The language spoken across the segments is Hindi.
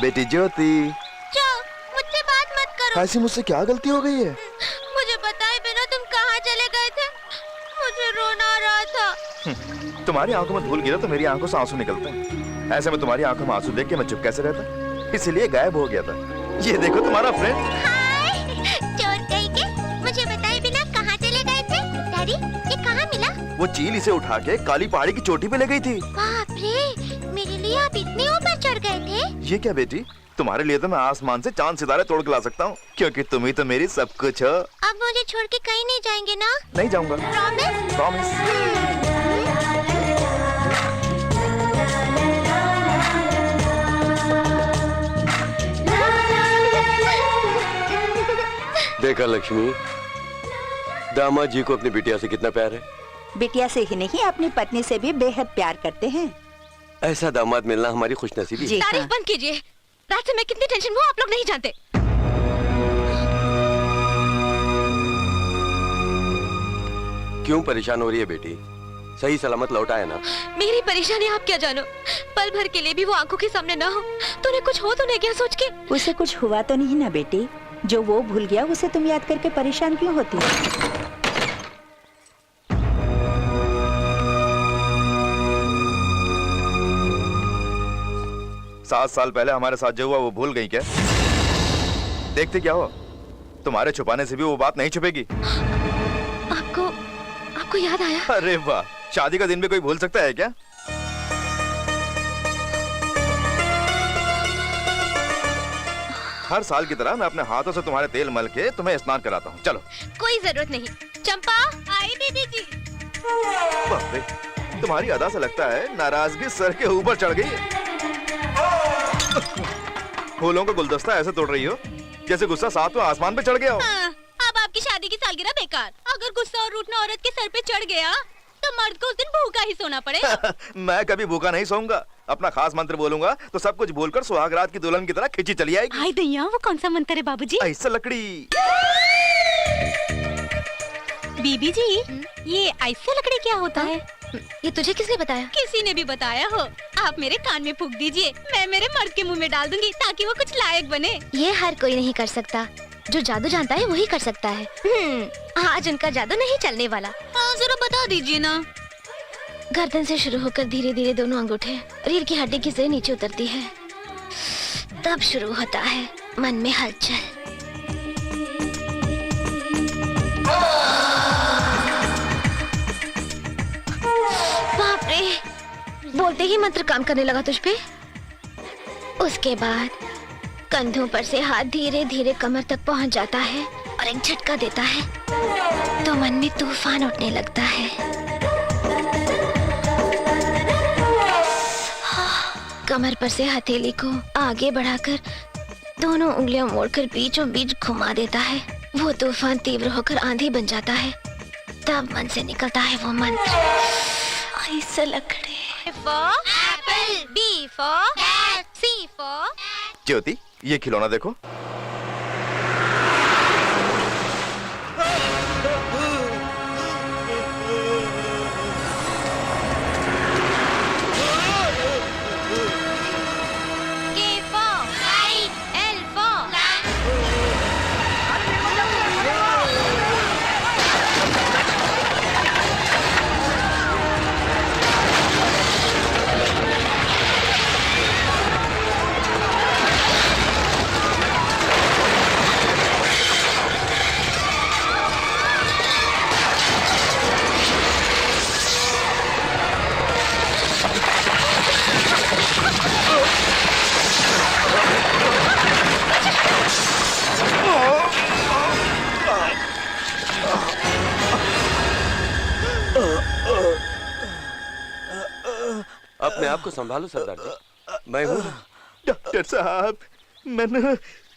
बेटी ज्योति, मुझसे बात मत करो। ऐसी मुझसे क्या गलती हो गई है? मुझे बताए बिना तुम कहाँ चले गए थे? मुझे रोना आ रहा था। तुम्हारी आंखों में धूल गिरा तो मेरी आंखों से आंसू निकलते हैं। ऐसे में तुम्हारी आंखों में आंसू देख के मैं चुप कैसे रहता, इसलिए गायब हो गया था। ये देखो तुम्हारा फ्रेंड। हाय, चोर कहीं के मुझे बताए बिना कहाँ चले गए थे? डैडी, ये कहाँ मिला? वो चील इसे उठा के काली पहाड़ी की चोटी पे ले गई थी। बाप रे, मेरे लिए आप इतने ऊपर चढ़ गए थे? ये क्या बेटी, तुम्हारे लिए तो मैं आसमान से चांद सितारे तोड़ के ला सकता हूँ, क्योंकि तुम ही तो मेरी सब कुछ हो। अब मुझे छोड़ के कहीं नहीं जाएंगे ना? नहीं जाऊंगा। प्रॉमिस? प्रॉमिस। देखा लक्ष्मी, दामाद जी को अपनी बिटिया से कितना प्यार है। बिटिया से ही नहीं, अपनी पत्नी से भी बेहद प्यार करते हैं। ऐसा दामाद मिलना हमारी खुशनसीबी है। तारीफ बंद कीजिए। रात से मैं कितनी टेंशन में हूँ आप लोग नहीं जानते। क्यों परेशान हो रही है बेटी? सही सलामत लौटा है ना? मेरी परेशानी आप क्या जानो। पल भर के लिए भी वो आंखों के सामने ना हो तो उन्हें कुछ हो तो नहीं क्या सोच के। उसे कुछ हुआ तो नहीं ना बेटी? जो वो भूल गया उसे तुम याद करके परेशान क्यों होती है? 7 साल पहले हमारे साथ जो हुआ वो भूल गई क्या? देखते क्या हो, तुम्हारे छुपाने से भी वो बात नहीं छुपेगी। आपको याद आया? अरे वाह, शादी का दिन भी कोई भूल सकता है क्या? हर साल की तरह मैं अपने हाथों से तुम्हारे तेल मल के तुम्हें स्नान कराता हूँ। चलो। कोई जरूरत नहीं। चंपा आई दीदी जी। बाप रे, तुम्हारी अदा से लगता है नाराजगी सर के ऊपर चढ़ गई है। फूलों का गुलदस्ता ऐसे तोड़ रही हो जैसे गुस्सा सातवें आसमान पे चढ़ गया हो। हाँ, अब आपकी शादी की सालगिरह बेकार। अगर गुस्सा और रूठना औरत के सर पे चढ़ गया तो मर्द को उस दिन भूखा ही सोना पड़ेगा। मैं कभी भूखा नहीं सोऊंगा। अपना खास मंत्र बोलूंगा तो सब कुछ भूलकर सुहागरात की दुल्हन की तरह खिंची चली आएगी। हाय दैया, वो कौन सा मंत्र है बाबूजी? ऐसा लकड़ी। बीबी जी, ये ऐसे लकड़ी क्या होता है? ये तुझे किसने बताया? किसी ने भी बताया हो। आप मेरे कान में फूंक दीजिए, मैं मेरे मर्द के मुंह में डाल दूंगी ताकि वो कुछ लायक बने। ये हर कोई नहीं कर सकता, जो जादू जानता है वही कर सकता है। आज उनका जादू नहीं चलने वाला। जरा बता दीजिए ना। गर्दन से शुरू होकर धीरे धीरे दोनों अंगूठे रीढ़ की हड्डी की जड़ नीचे उतरती है, तब शुरू होता है मन में हलचल। बाप रे, बोलते ही मंत्र काम करने लगा तुझ पे। उसके बाद कंधों पर से हाथ धीरे धीरे कमर तक पहुंच जाता है और एक झटका देता है तो मन में तूफान उठने लगता है। कमर पर से हथेली को आगे बढ़ाकर दोनों उंगलियां मोड़कर बीचों बीच घुमा देता है। वो तूफान तीव्र होकर आंधी बन जाता है, तब मन से निकलता है वो मंत्र। ऐसा लकड़े। Apple, B for cat, C for. Jyoti, ये खिलौना देखो। अपने आप को संभालो सरदार जी, मैं हूँ। डॉक्टर साहब, मैंने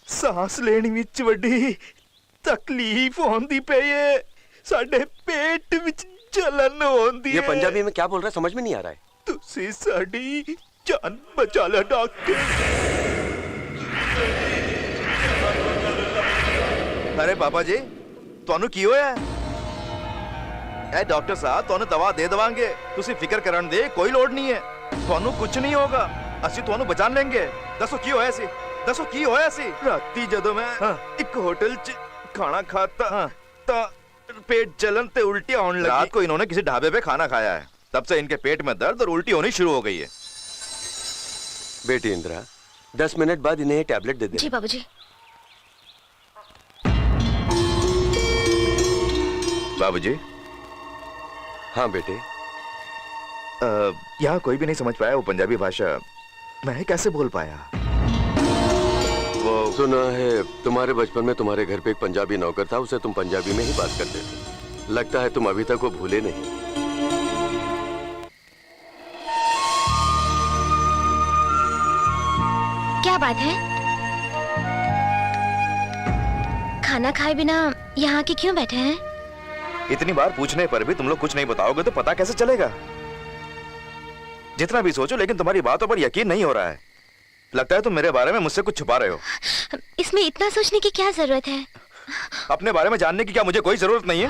सांस लेने विच वड्डी तकलीफ होंदी पे है। साडे पेट विच जलन होंदी है। ये पंजाबी में क्या बोल रहा है समझ में नहीं आ रहा है। तुसी साडी जान बचा लो डॉक्टर। अरे पापा जी, ਤੁਹਾਨੂੰ ਕੀ ਹੋਇਆ ਹੈ? डॉक्टर साहब ਤੁਹਾਨੂੰ दवा दे देवांगे, तुसी फिक्र करन दे कोई लोड़ नहीं है। ਤੁਹਾਨੂੰ कुछ नहीं होगा। ਅਸੀਂ ਤੁਹਾਨੂੰ ਬਚਾਣ ਲੈਂਗੇ। ਦੱਸੋ ਕੀ ਹੋਇਆ ਸੀ, ਦੱਸੋ ਕੀ ਹੋਇਆ ਸੀ। ਰਾਤੀ ਜਦੋਂ ਮੈਂ ਹਾਂ। ਇੱਕ ਹੋਟਲ 'ਚ ਖਾਣਾ खाता ਤਾਂ पेट जलन ते उल्टी आने लगी। रात को इन्होंने किसी ढाबे पे खाना खाया है, तब से इनके पेट में दर्द और उल्टी होनी शुरू हो गई है। बेटी इंदिरा 10 मिनट बाद इन्हें ये टैबलेट दे दे। जी बाबूजी। बाबूजी, हाँ बेटे। यहाँ कोई भी नहीं समझ पाया वो पंजाबी भाषा, मैं कैसे बोल पाया। वो सुना है तुम्हारे बचपन में तुम्हारे घर पे एक पंजाबी नौकर था, उसे तुम पंजाबी में ही बात करते थे। लगता है तुम अभी तक वो भूले नहीं। क्या बात है? खाना खाए बिना यहाँ के क्यों बैठे हैं? इतनी बार पूछने पर भी तुम लोग कुछ नहीं बताओगे तो पता कैसे चलेगा। जितना भी सोचो लेकिन तुम्हारी बातों पर यकीन नहीं हो रहा है। लगता है तुम मेरे बारे में मुझसे कुछ छुपा रहे हो। इसमें इतना सोचने की क्या जरूरत है? अपने बारे में जानने की क्या मुझे कोई जरूरत नहीं है?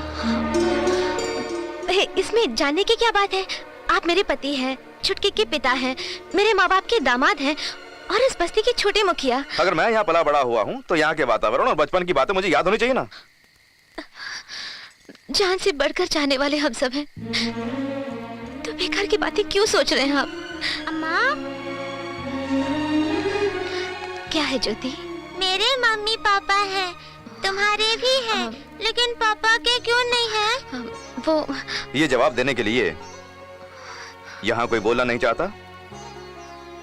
इसमें जानने की क्या बात है? आप मेरे पति हैं, छुटकी के पिता हैं, मेरे माँ बाप के दामाद हैं और इस बस्ती के छोटे मुखिया। अगर मैं यहाँ पला बड़ा हुआ हूँ तो यहाँ के वातावरण और बचपन की बातें मुझे याद होनी चाहिए ना। जान से बढ़कर चाहने वाले हम सब हैं। तो बेकार की बातें क्यों सोच रहे हैं आप? अम्मा, क्या है ज्योति? मेरे मम्मी पापा हैं, तुम्हारे भी हैं, लेकिन पापा के क्यों नहीं हैं? वो ये जवाब देने के लिए यहाँ कोई बोलना नहीं चाहता,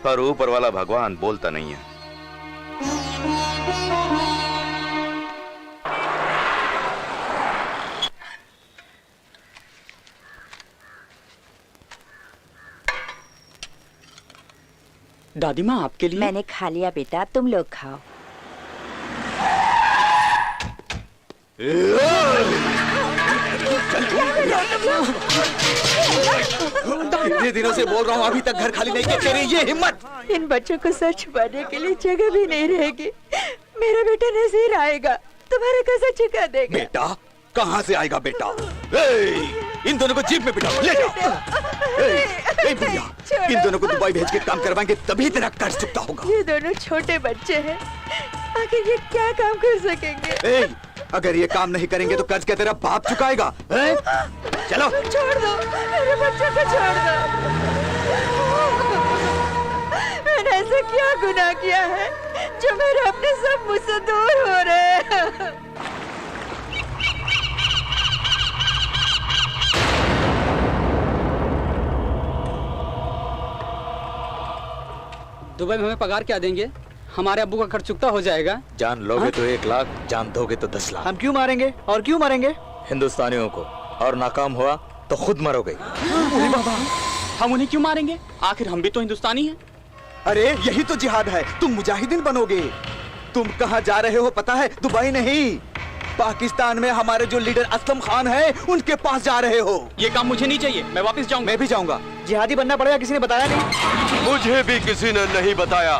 पर ऊपर वाला भगवान बोलता नहीं है। दादी माँ आपके लिए। मैंने खा लिया बेटा, तुम लोग खाओ। कितने दिनों से बोल रहा हूँ अभी तक घर खाली नहीं किया, तेरी ये हिम्मत। इन बच्चों को सच छुपाने के लिए जगह भी नहीं रहेगी। मेरा बेटा नज़ीर आएगा, तुम्हारा कसम चुका देगा। बेटा कहाँ से आएगा बेटा? इन दोनों को जीप में बिठाओ, ले जाओ। बुढ़िया, इन दोनों को दुबई भेज के काम करवाएंगे तभी तेरा कर्ज चुकता होगा। ये दोनों छोटे बच्चे हैं, आखिर ये क्या काम कर सकेंगे? अगर ये काम नहीं करेंगे तो कर्ज क्या तेरा बाप चुकाएगा? चलो छोड़ दो, मेरे बच्चों को छोड़ दो। मैंने ऐसा क्या गुनाह किया है जो मेरे अपने सब मुझसे दूर हो रहे हैं? दुबई में हमें पगार क्या देंगे? हमारे अब्बू का खर्च चुकता हो जाएगा। जान लोगे तो 1 लाख, जान दोगे तो 10 लाख। हम क्यों मारेंगे और क्यों मारेंगे? हिंदुस्तानियों को, और नाकाम हुआ तो खुद मरोगे। हम उन्हें क्यों मारेंगे? आखिर हम भी तो हिंदुस्तानी हैं। अरे यही तो जिहाद है, तुम मुजाहिदीन बनोगे। तुम कहाँ जा रहे हो पता है? दुबई नहीं, पाकिस्तान में हमारे जो लीडर असलम खान है उनके पास जा रहे हो। ये काम मुझे नहीं चाहिए, मैं वापस जाऊंगा। मैं भी जाऊंगा। जिहादी बनना पड़ेगा, किसी ने बताया नहीं। मुझे भी किसी ने नहीं बताया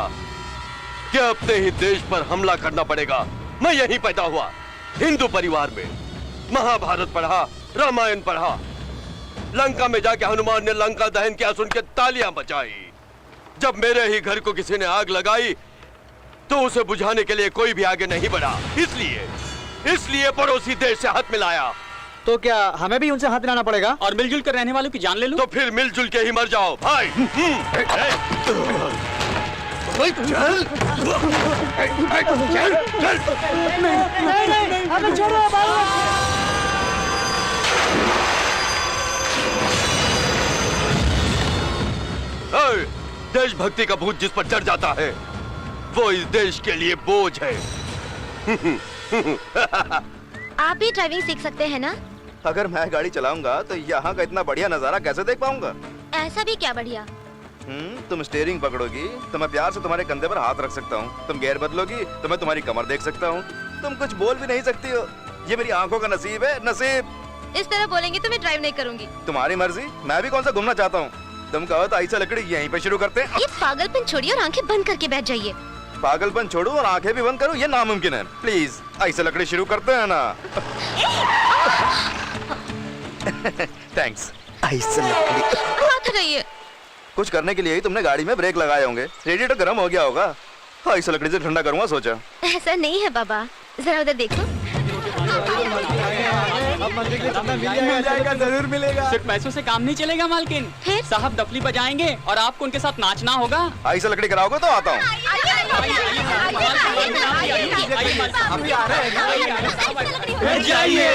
कि अपने ही देश पर हमला करना पड़ेगा। मैं यहीं पैदा हुआ, हिंदू परिवार में। महाभारत पढ़ा, रामायण पढ़ा। लंका में जाके हनुमान ने लंका दहन किया सुन के तालियां बजाई। जब मेरे ही घर को किसी ने आग लगाई तो उसे बुझाने के लिए कोई भी आगे नहीं बढ़ा। इसलिए पड़ोसी देश से हाथ मिलाया। तो क्या हमें भी उनसे हाथ मिलाना पड़ेगा? और मिलजुल कर रहने वालों की जान ले लूं? तो फिर मिलजुल के ही मर जाओ भाई। चल हमें छोड़ो देशभक्ति का भूत जिस पर चढ़ जाता है वो इस देश के लिए बोझ है। आप भी ड्राइविंग सीख सकते हैं ना? अगर मैं गाड़ी चलाऊंगा तो यहाँ का इतना बढ़िया नजारा कैसे देख पाऊंगा? ऐसा भी क्या बढ़िया? तुम स्टीयरिंग पकड़ोगी तो मैं प्यार से तुम्हारे कंधे पर हाथ रख सकता हूँ। तुम गियर बदलोगी तो मैं तुम्हारी कमर देख सकता हूँ। तुम कुछ बोल भी नहीं सकती हो, ये मेरी आंखों का नसीब है। नसीब इस तरह बोलेंगे तो मैं ड्राइव नहीं करूंगी। तुम्हारी मर्जी, मैं भी कौन सा घूमना चाहता हूँ। तुम कहो तो ऐसा लकड़ी यहीं पे शुरू करते हैं। ये पागलपन छोड़िए और आंखें बंद करके बैठ जाइए। पागलपन छोड़ो और आंखें भी बंद करो, ये नामुमकिन है। प्लीज ऐसे लकड़ी शुरू करते हैं ना। थैंक्स। ऐसे लकड़ी हाथ हटाइए। कुछ करने के लिए ही तुमने गाड़ी में ब्रेक लगाए होंगे, रेडिएटर गर्म हो गया होगा। हाँ, इस लकड़ी से ठंडा करूंगा सोचा। ऐसा नहीं है बाबा, जरा उधर देखो। मिल जाएगा, जरूर मिलेगा। सिर्फ पैसों से काम नहीं चलेगा मालकिन, फिर? साहब डफली बजाएंगे और आपको उनके साथ नाचना होगा। ऐसा लकड़ी कराओगे तो आता हूँ। जाइए।